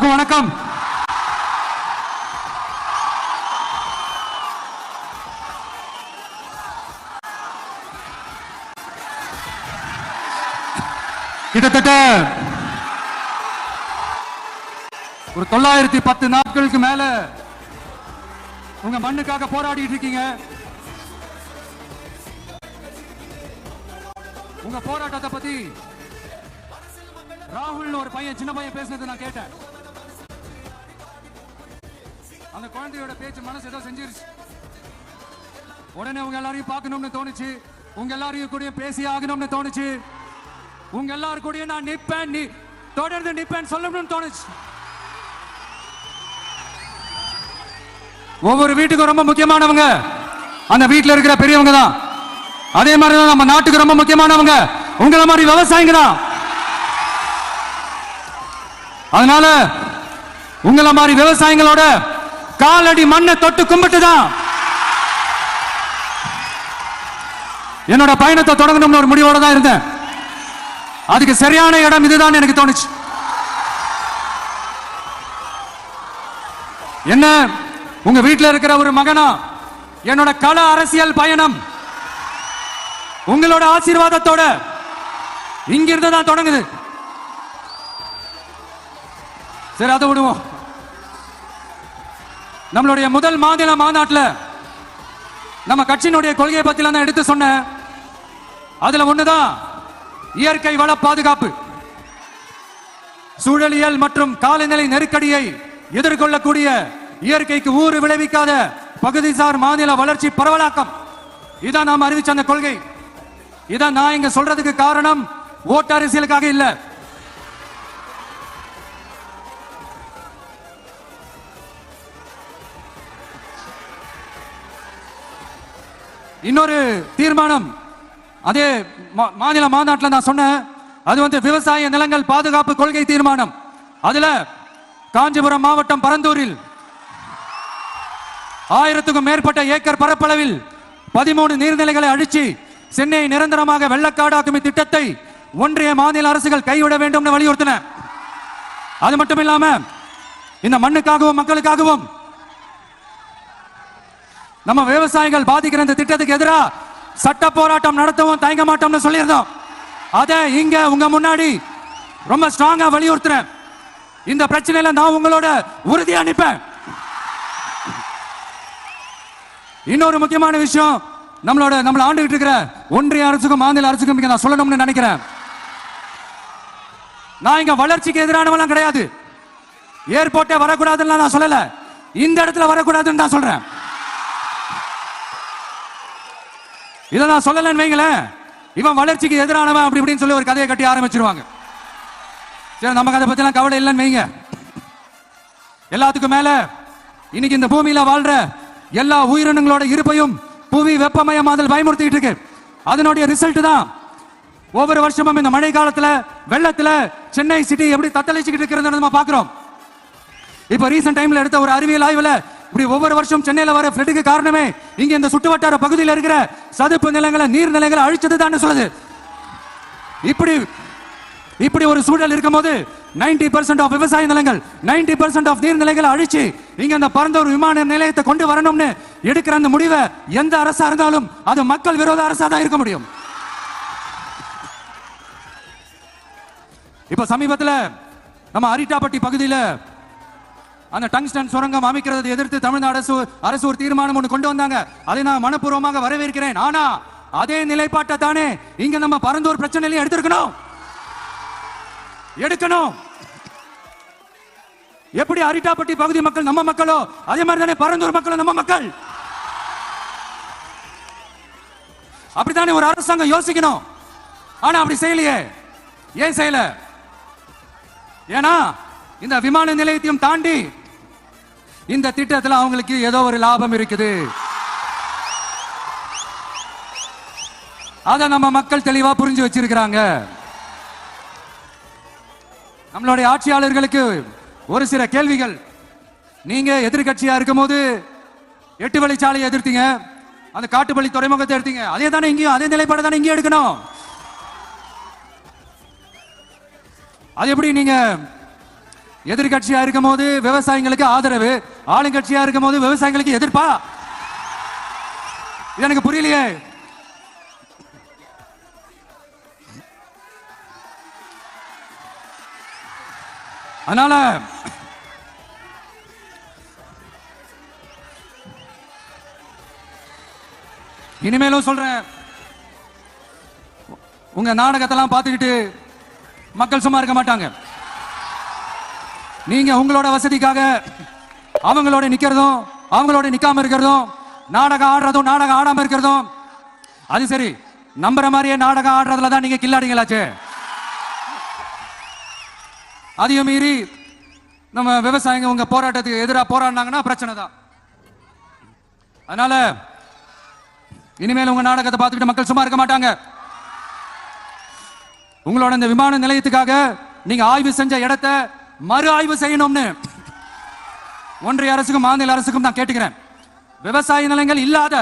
எல்லாருக்கும் வணக்கம். கிட்டத்தட்ட ஒரு 910 நாட்களுக்கு மேல உங்க மண்ணுக்காக போராடிட்டு இருக்கீங்க. உங்க போராட்டத்தை பத்தி ராகுல் ஒரு பையன், சின்ன பையன் பேசினது நான் கேட்டேன். அந்த குழந்தையோட பேச்சு மனசு ஏதோ செஞ்சிருச்சு. உடனே உங்க எல்லாரையும் பார்க்கணும்னு தோணுச்சு. உங்க எல்லாரையும் கூட பேசி ஆகணும்னு தோணுச்சு. உங்க எல்லாரும் கூட நான் நிப்பேன், நீ தொடர்ந்து நிப்பேன் சொல்லணும்னு தோணுச்சு. ஒவ்வொரு வீட்டுக்கும் ரொம்ப முக்கியமானவங்க அந்த வீட்டில் இருக்கிற பெரியவங்க தான். அதே மாதிரி தான் நம்ம நாட்டுக்கு ரொம்ப முக்கியமானவங்க உங்களை மாதிரி விவசாயிங்க தான். அதனால உங்களை மாதிரி விவசாயிகளோட காலடி மண்ணை தொட்டு கும்பிட்டு தான் என்னோட பயணத்தை தொடங்கணும்னு ஒரு முடிவோட தான் இருந்தேன். அதுக்கு சரியான இடம் இதுதான் எனக்கு தோணுச்சு. என்ன, உங்க வீட்டில் இருக்கிற ஒரு மகனா என்னோட கள அரசியல் பயணம் உங்களோட ஆசீர்வாதத்தோட இங்கிருந்து தான் தொடங்குது. சரி, அதை விடுவோம். நம்மளுடைய முதல் மாநில மாநாட்டில் நம்ம கட்சியினுடைய கொள்கையை பத்தி நான் எடுத்து சொன்னேன். அதுல ஒண்ணுதான் இயற்கை வள பாதுகாப்பு. சூழலியல் மற்றும் காலநிலை நெருக்கடியை எதிர்கொள்ளக்கூடிய இயற்கைக்கு ஊறு விளைவிக்காத பகுதிசார் மாநில வளர்ச்சி பரவலாக்கம். இதான் நாம் அறிவிச்ச அந்த கொள்கை. இதான் நான் இங்க சொல்றதுக்கு காரணம் ஓட்டு அரசியலுக்காக இல்ல. இன்னொரு தீர்மானம் அதே மாநில மாநாட்டில் நான் சொன்னேன். அது விவசாய நிலங்கள் பாதுகாப்பு கொள்கை தீர்மானம். அதுல காஞ்சிபுரம் மாவட்டம் பரந்தூரில் 1000க்கும் மேற்பட்ட ஏக்கர் பரப்பளவில் 13 நீர்நிலைகளை அழிச்சு சென்னையை நிரந்தரமாக வெள்ளக்காடாக்கும் திட்டத்தை ஒன்றிய மாநில அரசுகள் கைவிட வேண்டும் வலியுறுத்தின. அது மட்டும் இல்லாம இந்த மண்ணுக்காகவும் மக்களுக்காகவும் நம்ம விவசாயிகள் பாதிக்கிற இந்த திட்டத்துக்கு எதிராக சட்ட போராட்டம் நடத்தவும் தயங்க மாட்டோம்னு சொல்லியிருந்தோம். அதை இங்க உங்க முன்னாடி ரொம்ப ஸ்ட்ராங்கா வலியுறுத்துறேன். இந்த பிரச்சனையில நான் உங்களோட உறுதியா நிற்பேன். இன்னொரு முக்கியமான விஷயம், நம்மள ஆண்டுகிட்டு இருக்கிற ஒன்றிய அரசுக்கும் மாநில அரசுக்கும் நான் சொல்லணும்னு நினைக்கிறேன். நான் இங்க வளர்ச்சிக்கு எதிரானவெல்லாம் கிடையாது. ஏர்போர்ட்டே வரக்கூடாதுன்னு நான் சொல்லல, இந்த இடத்துல வரக்கூடாதுன்னு நான் சொல்றேன். இதை நான் சொல்லலன்னு வைங்களேன், இவன் வளர்ச்சிக்கு எதிரானவன் அப்படி இப்படின்னு சொல்லி ஒரு கதையை கட்டி ஆரம்பிச்சிருவாங்க. சரி, நமக்கு அதை பத்தி கவலை இல்லைன்னு வைங்க. எல்லாத்துக்கும் மேல இன்னைக்கு இந்த பூமியில வாழ்ற எல்லா உயிரினங்களோட இருப்பையும் புவி வெப்பமயமாதல் பயமுறுத்திட்டு இருக்கு. அதனுடைய ரிசல்ட் தான் ஒவ்வொரு வருஷமும் இந்த மழை காலத்துல வெள்ளத்துல சென்னை சிட்டி எப்படி தத்தளிச்சுக்கிட்டு இருக்கிறது நம்ம பாக்குறோம். இப்ப ரீசன்ட் டைம்ல எடுத்த ஒரு அறிவியல் ஆய்வுல இப்படி ஒவ்வொரு வருஷம் சென்னையில வர ஃப்ளட்டுக்கு காரணமே இங்க இந்த சுற்றுவட்டார பகுதியில் இருக்கிற சதுப்பு நிலங்களை நீர்நிலைகளை அழிச்சது தான் சொல்லுது. இப்படி ஒரு சூழல் இருக்கும் போது 90% ஆஃப் விவசாய நிலங்கள் 90% ஆஃப் நீர்நிலைகளை அழிச்சு இங்க அந்த பரந்தூர் விமான நிலையத்தை கொண்டு வரணும்னு எடுக்கிற அந்த முடிவை எந்த அரசா இருந்தாலும் அது மக்கள் விரோத அரசா தான் இருக்க முடியும். இப்ப சமீபத்தில் நம்ம அரிட்டாப்பட்டி பகுதியில் அந்த டங்ஸ்டன் சுரங்கம் அமைக்கிறதை எதிர்த்து தமிழ்நாடு அரசு ஒரு தீர்மானம் ஒன்று கொண்டு வந்தாங்க. அதை நான் மனப்பூர்வமாக வரவேற்கிறேன். ஆனா அதே நிலைப்பாட்டை தானே இங்க நம்ம பரந்தூர் பிரச்சனையிலையும் எடுத்திருக்கணும். எப்படி அரிட்டாப்பட்டி பகுதி மக்கள் நம்ம மக்களோ அதே மாதிரி தானே பரந்தூர் மக்களும் நம்ம மக்கள். அப்படித்தானே ஒரு அரசாங்கம் யோசிக்கணும். ஆனா அப்படி செய்யலையே. ஏன் செய்யல? ஏன்னா இந்த விமான நிலையத்தையும் தாண்டி இந்த திட்டத்தில் அவங்களுக்கு ஏதோ ஒரு லாபம் இருக்குது. அத நம்ம மக்கள் தெளிவா புரிஞ்சு வச்சிருக்கிறாங்க. நம்மளுடைய ஆட்சியாளர்களுக்கு ஒரு சில கேள்விகள். நீங்க எதிர்கட்சியா இருக்கும் போது 8 வழிச்சாலையை எதிர்த்தீங்க, அந்த காட்டுப்பள்ளி துறைமுகத்தை எடுத்தீங்க. அதே தானே இங்கேயும் அதே நிலைப்பாடு தானே இங்கேயும் எடுக்கணும். அது எப்படி நீங்க எதிர்கட்சியா இருக்கும் போது விவசாயிகளுக்கு ஆதரவு, ஆளுங்கட்சியா இருக்கும் போது விவசாயிகளுக்கு எதிர்ப்பா? இது எனக்கு புரியலையே. அதனால இனிமேலும் சொல்றேன், உங்க நாடகத்தெல்லாம் பார்த்துக்கிட்டு மக்கள் சும்மா இருக்க மாட்டாங்க. நீங்க உங்களோட வசதிக்காக அவங்களோட நிக்கிறதும் அவங்களோட நிக்காம இருக்கிறதும், நாடகம் ஆடுறதும் நாடகம் ஆடாம இருக்கிறதும், அது சரி, நம்புற மாதிரியே நாடகம் ஆடுறதுல தான் நீங்க கில்லாடிங்களாச்சு. அதையும் மீறி நம்ம விவசாயிங்க உங்க போராட்டத்துக்கு எதிராக போராடினாங்கன்னா பிரச்சனை தான். அதனால இனிமேல் உங்க நாடகத்தை பார்த்துக்கிட்டு மக்கள் சும்மா இருக்க மாட்டாங்க. உங்களோட இந்த விமான நிலையத்துக்காக நீங்க ஆய்வு செஞ்ச இடத்தை மறு ஆய்வு செய்யணும்னு ஒன்றிய அரசுக்கும் மாநில அரசுக்கும் நான் கேட்டுக்கிறேன். விவசாய நிலங்கள் இல்லாத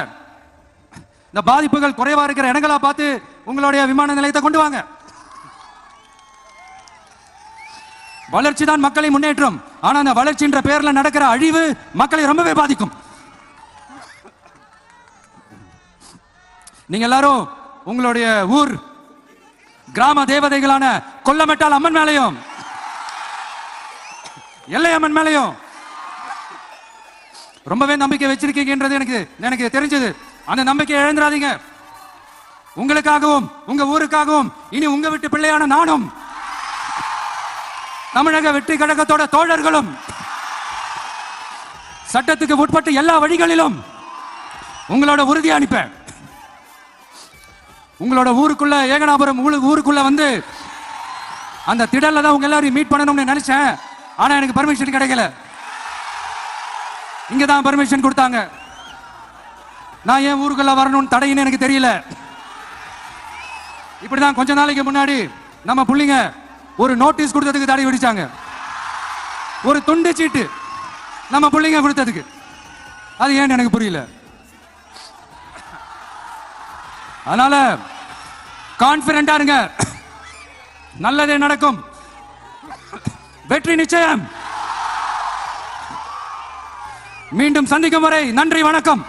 இந்த பாதிப்புகள் குறைவா இருக்கிற இடங்களா பார்த்து உங்களுடைய விமான நிலையத்தை கொண்டு வாங்க. வளர்ச்சி தான் மக்களை முன்னேற்றம். ஆனா அந்த வளர்ச்சின்ற பேர்ல நடக்கிற அழிவு மக்களை ரொம்பவே பாதிக்கும். நீங்க எல்லாரும் உங்களுடைய ஊர் கிராம தேவதைகளான கொல்லமெட்டால் அம்மன் மேலையும் எல்லை அம்மன் மேலையும் ரொம்பவே நம்பிக்கை வச்சிருக்கீங்கன்றது எனக்கு தெரிஞ்சது. அந்த நம்பிக்கையை இழந்துடாதீங்க. உங்களுக்காகவும் உங்க ஊருக்காகவும் இனி உங்க வீட்டு பிள்ளையான நானும், தமிழக வெற்றி கழகத்தோட தோழர்களும் சட்டத்துக்கு உட்பட்டு எல்லா வழிகளிலும் உங்களோட உறுதி அனுப்பேன். உங்களோட ஊருக்குள்ள ஏகனாபுரம் ஊருக்குள்ள வந்து அந்த திடல்ல தான் உங்க எல்லாரையும் மீட் பண்ணணும்னு நினைச்சேன். ஆனா எனக்கு பர்மிஷன் கிடைக்கல. இங்க தான் பர்மிஷன் கொடுத்தாங்க. நான் ஏன் ஊருக்குள்ள வரணும்னு தடையின்னு எனக்கு தெரியல. இப்படிதான் கொஞ்ச நாளைக்கு முன்னாடி நம்ம புள்ளிங்க ஒரு நோட்டீஸ் கொடுத்ததுக்கு தடை விதிச்சாங்க. ஒரு துண்டு சீட்டு நம்ம புள்ளிங்க கொடுத்ததுக்கு. அது ஏன்னு எனக்கு புரியல. அதனால கான்பிடண்டா இருங்க, நல்லதே நடக்கும், வெற்றி நிச்சயம். மீண்டும் சந்திக்கும் வரை நன்றி, வணக்கம்.